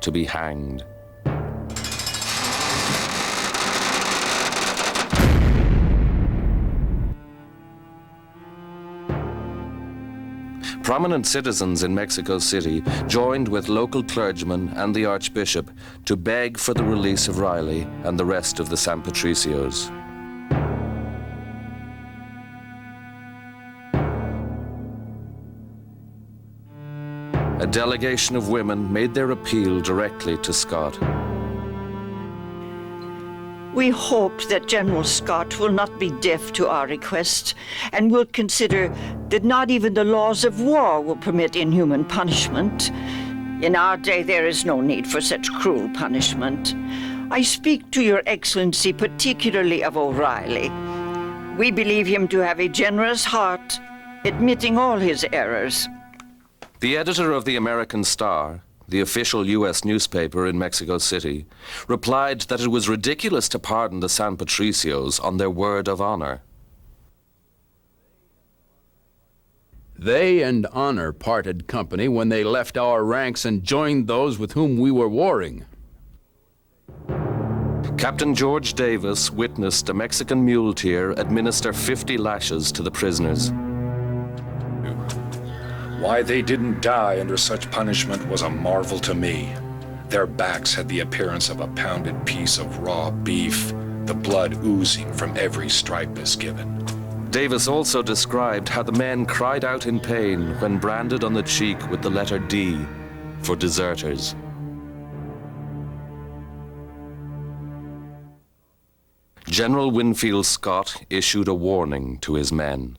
to be hanged. Prominent citizens in Mexico City joined with local clergymen and the Archbishop to beg for the release of Riley and the rest of the San Patricios. A delegation of women made their appeal directly to Scott. We hope that General Scott will not be deaf to our request and will consider that not even the laws of war will permit inhuman punishment. In our day, there is no need for such cruel punishment. I speak to Your Excellency particularly of O'Reilly. We believe him to have a generous heart, admitting all his errors. The editor of the American Star, the official U.S. newspaper in Mexico City, replied that it was ridiculous to pardon the San Patricios on their word of honor. They and honor parted company when they left our ranks and joined those with whom we were warring. Captain George Davis witnessed a Mexican muleteer administer 50 lashes to the prisoners. Why they didn't die under such punishment was a marvel to me. Their backs had the appearance of a pounded piece of raw beef, the blood oozing from every stripe is given. Davis also described how the men cried out in pain when branded on the cheek with the letter D for deserters. General Winfield Scott issued a warning to his men.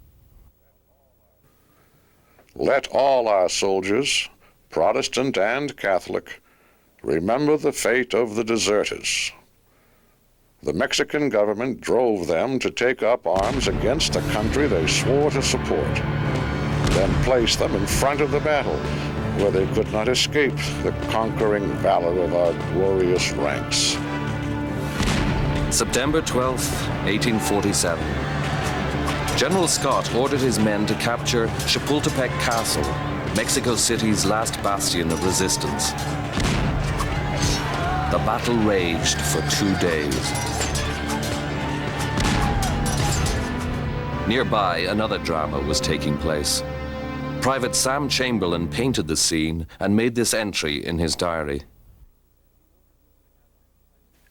Let all our soldiers, Protestant and Catholic, remember the fate of the deserters. The Mexican government drove them to take up arms against a country they swore to support, then placed them in front of the battle, where they could not escape the conquering valor of our glorious ranks. September 12, 1847. General Scott ordered his men to capture Chapultepec Castle, Mexico City's last bastion of resistance. The battle raged for 2 days. Nearby, another drama was taking place. Private Sam Chamberlain painted the scene and made this entry in his diary.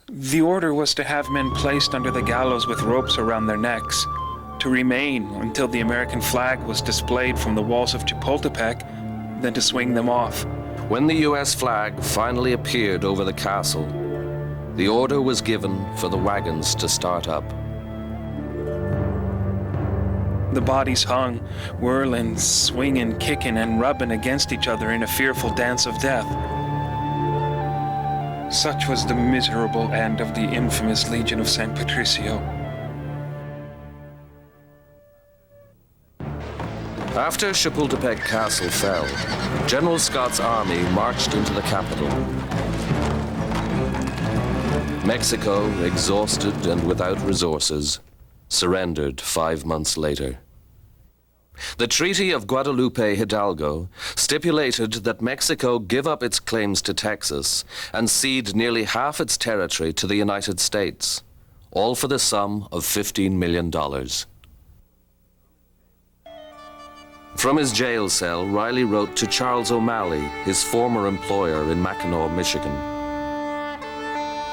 The order was to have men placed under the gallows with ropes around their necks, to remain until the American flag was displayed from the walls of Chapultepec, then to swing them off. When the U.S. flag finally appeared over the castle, the order was given for the wagons to start up. The bodies hung, whirling, swinging, kicking, and rubbing against each other in a fearful dance of death. Such was the miserable end of the infamous Legion of San Patricio. After Chapultepec Castle fell, General Scott's army marched into the capital. Mexico, exhausted and without resources, surrendered 5 months later. The Treaty of Guadalupe Hidalgo stipulated that Mexico give up its claims to Texas and cede nearly half its territory to the United States, all for the sum of $15 million. From his jail cell, Riley wrote to Charles O'Malley, his former employer in Mackinac, Michigan.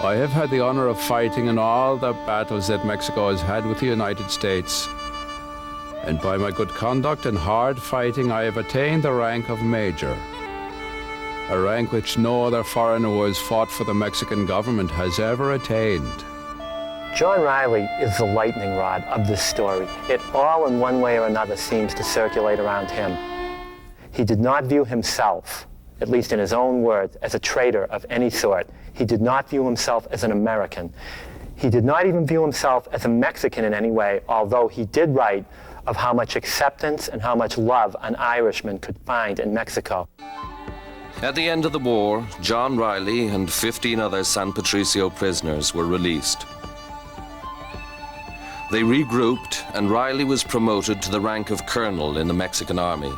I have had the honor of fighting in all the battles that Mexico has had with the United States. And by my good conduct and hard fighting, I have attained the rank of Major, a rank which no other foreigner who has fought for the Mexican government has ever attained. John Riley is the lightning rod of this story. It all in one way or another seems to circulate around him. He did not view himself, at least in his own words, as a traitor of any sort. He did not view himself as an American. He did not even view himself as a Mexican in any way, although he did write of how much acceptance and how much love an Irishman could find in Mexico. At the end of the war, John Riley and 15 other San Patricio prisoners were released. They regrouped, and Riley was promoted to the rank of colonel in the Mexican army.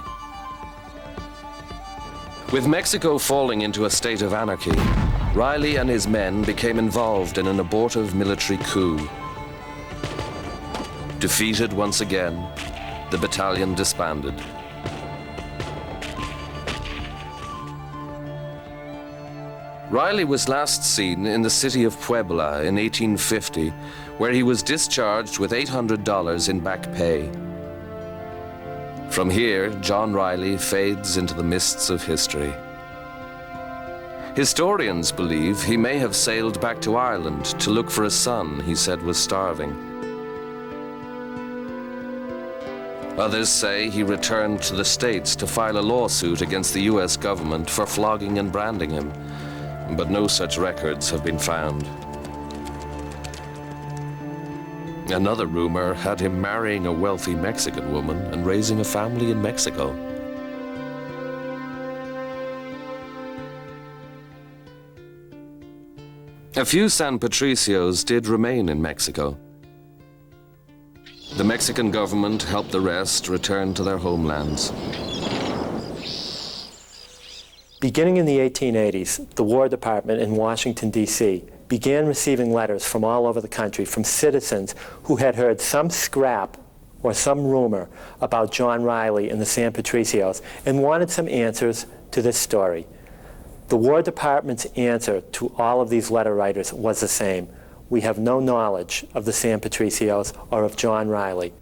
With Mexico falling into a state of anarchy, Riley and his men became involved in an abortive military coup. Defeated once again, the battalion disbanded. Riley was last seen in the city of Puebla in 1850, where he was discharged with $800 in back pay. From here, John Riley fades into the mists of history. Historians believe he may have sailed back to Ireland to look for a son he said was starving. Others say he returned to the States to file a lawsuit against the US government for flogging and branding him, but no such records have been found. Another rumor had him marrying a wealthy Mexican woman and raising a family in Mexico. A few San Patricios did remain in Mexico. The Mexican government helped the rest return to their homelands. Beginning in the 1880s, the War Department in Washington, D.C. began receiving letters from all over the country from citizens who had heard some scrap or some rumor about John Riley and the San Patricios and wanted some answers to this story. The War Department's answer to all of these letter writers was the same. We have no knowledge of the San Patricios or of John Riley.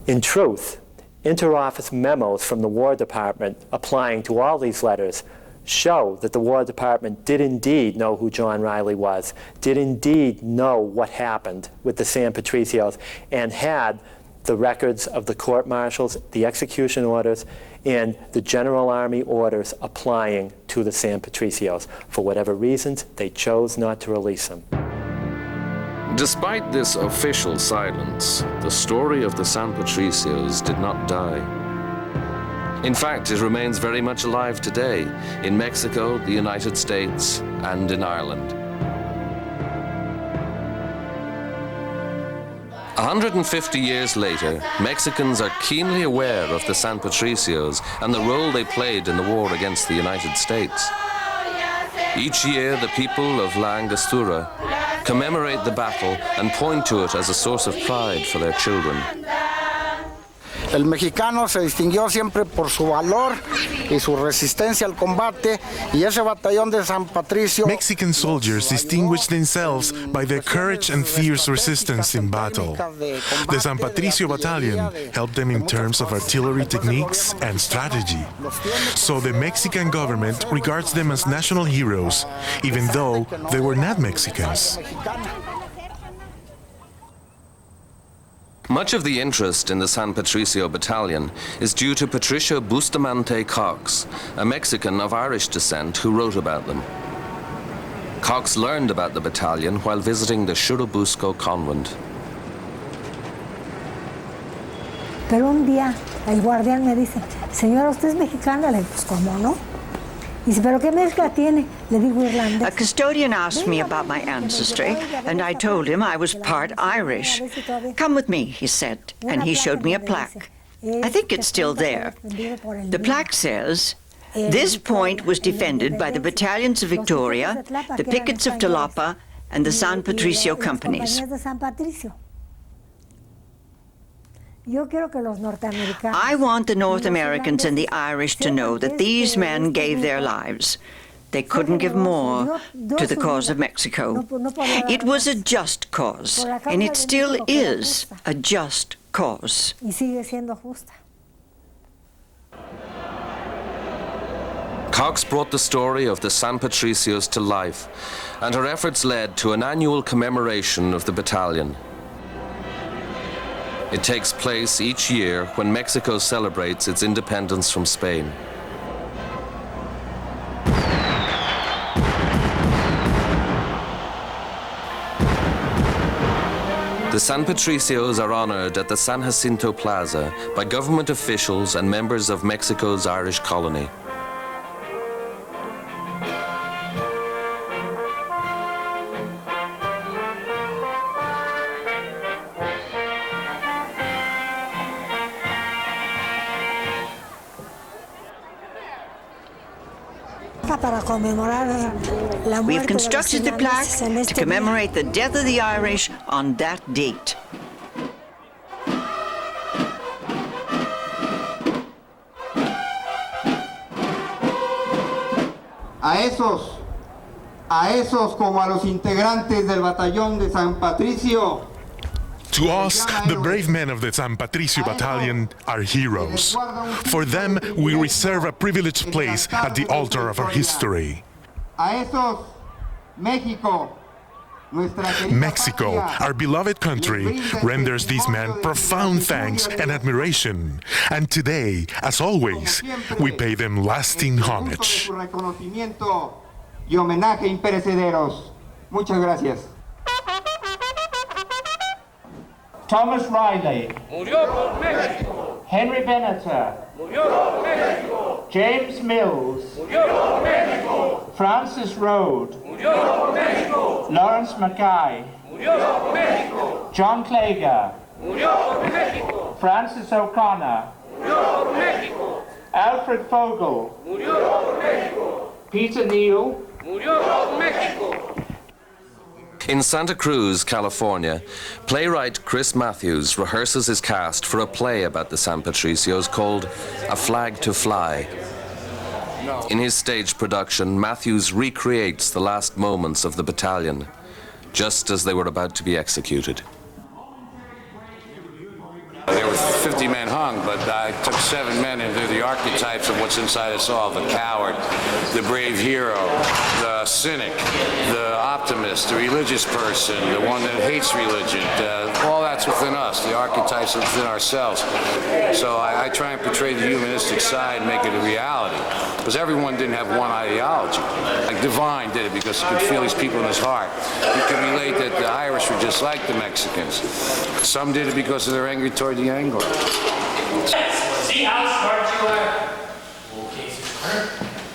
In truth, interoffice memos from the War Department applying to all these letters show that the War Department did indeed know who John Riley was, did indeed know what happened with the San Patricios, and had the records of the court-martials, the execution orders, and the General Army orders applying to the San Patricios. For whatever reasons, they chose not to release them. Despite this official silence, the story of the San Patricios did not die. In fact, it remains very much alive today in Mexico, the United States, and in Ireland. 150 years later, Mexicans are keenly aware of the San Patricios and the role they played in the war against the United States. Each year, the people of La Angostura commemorate the battle and point to it as a source of pride for their children. El mexicano se distinguió siempre por su valor y su resistencia al combate, y ese batallón de San Patricio. Mexican soldiers distinguished themselves by their courage and fierce resistance in battle. The San Patricio battalion helped them in terms of artillery techniques and strategy. So the Mexican government regards them as national heroes, even though they were not Mexicans. Much of the interest in the San Patricio Battalion is due to Patricia Bustamante Cox, a Mexican of Irish descent who wrote about them. Cox learned about the battalion while visiting the Churubusco convent. Pero un día el guardián me dice, señora, ¿usted es mexicana? Le digo, pues, ¿cómo no? Dice, ¿pero qué mezcla tiene? Le digo, irlandés. A custodian asked me about my ancestry, and I told him I was part Irish. Come with me, he said, and he showed me a plaque. I think it's still there. The plaque says, this point was defended by the battalions of Victoria, the pickets of Jalapa, and the San Patricio companies. I want the North Americans and the Irish to know that these men gave their lives. They couldn't give more to the cause of Mexico. It was a just cause, and it still is a just cause. Cox brought the story of the San Patricios to life, and her efforts led to an annual commemoration of the battalion. It takes place each year when Mexico celebrates its independence from Spain. The San Patricios are honored at the San Jacinto Plaza by government officials and members of Mexico's Irish colony. para conmemorar la We have muerte de los constructed the plaque irlandeses en to este día. commemorate the death of the Irish on that date. A esos como a los integrantes del batallón de San Patricio. To us, the brave men of the San Patricio Battalion are heroes. For them, we reserve a privileged place at the altar of our history. A esos, México, nuestra querida Mexico, patria, our beloved country, renders these men profound thanks and admiration. And today, as always, we pay them lasting homage. su reconocimiento y homenaje imperecederos. Muchas gracias. Thomas Riley. Murió por México. Henry Venator. Murió por México. James Mills. Murió por México. Francis Rode. Murió por México. Lawrence Mackay. Murió por México. John Clager. Murió por México. Francis O'Connor. Murió por México. Alfred Fogel. Murió por México. Peter Neal. Murió por México. In Santa Cruz, California, playwright Chris Matthews rehearses his cast for a play about the San Patricios called A Flag to Fly. In his stage production, Matthews recreates the last moments of the battalion, just as they were about to be executed. There were 50 men hung, but I took 7 men, and they're the archetypes of what's inside us all: the coward, the brave hero, the cynic, the optimist, the religious person, the one that hates religion. All that's within us, the archetypes are within ourselves. So I try and portray the humanistic side and make it a reality, because everyone didn't have one ideology. Like Divine did it because he could feel these people in his heart. He could relate that the Irish were just like the Mexicans. Some did it because of their anger toward the Anglo. See how smart you are? Okay, sir.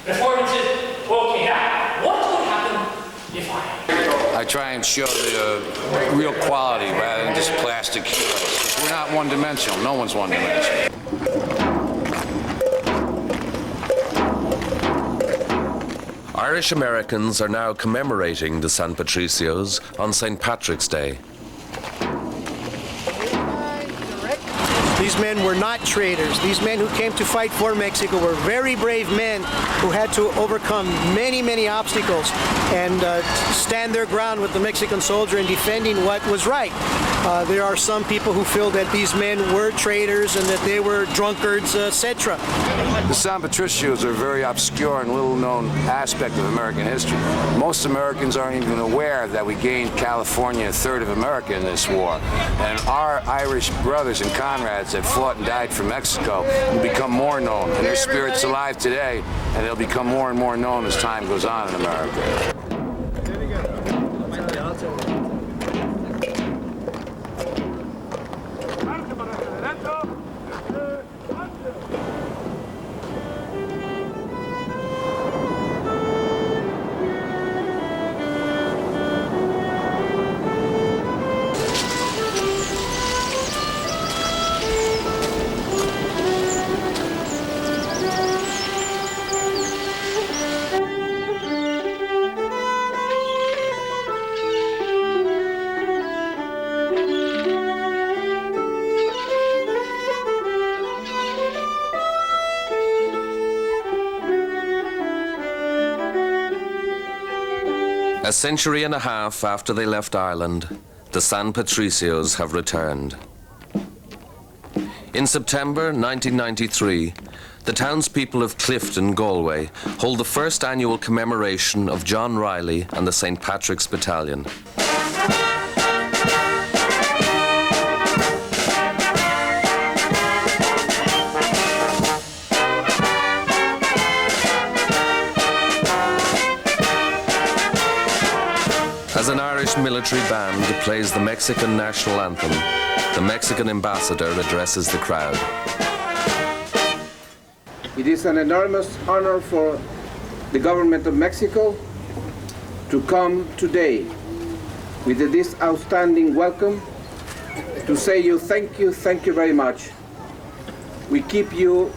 Performances. Okay, now, what would happen if I try and show the real quality rather than just plastic heroes. We're not one-dimensional. No one's one-dimensional. Irish Americans are now commemorating the San Patricios on St. Patrick's Day. These men were not traitors. These men who came to fight for Mexico were very brave men who had to overcome many, many obstacles and stand their ground with the Mexican soldier in defending what was right. There are some people who feel that these men were traitors and that they were drunkards, etc. The San Patricios are a very obscure and little-known aspect of American history. Most Americans aren't even aware that we gained California, a third of America, in this war. And our Irish brothers and comrades that fought and died for Mexico will become more known. And their spirit's alive today, and they'll become more and more known as time goes on in America. A century and a half after they left Ireland, the San Patricios have returned. In September 1993, the townspeople of Clifton, Galway, hold the first annual commemoration of John Riley and the St. Patrick's Battalion. As an Irish military band plays the Mexican national anthem, the Mexican ambassador addresses the crowd. It is an enormous honor for the government of Mexico to come today with this outstanding welcome to say thank you very much. We keep you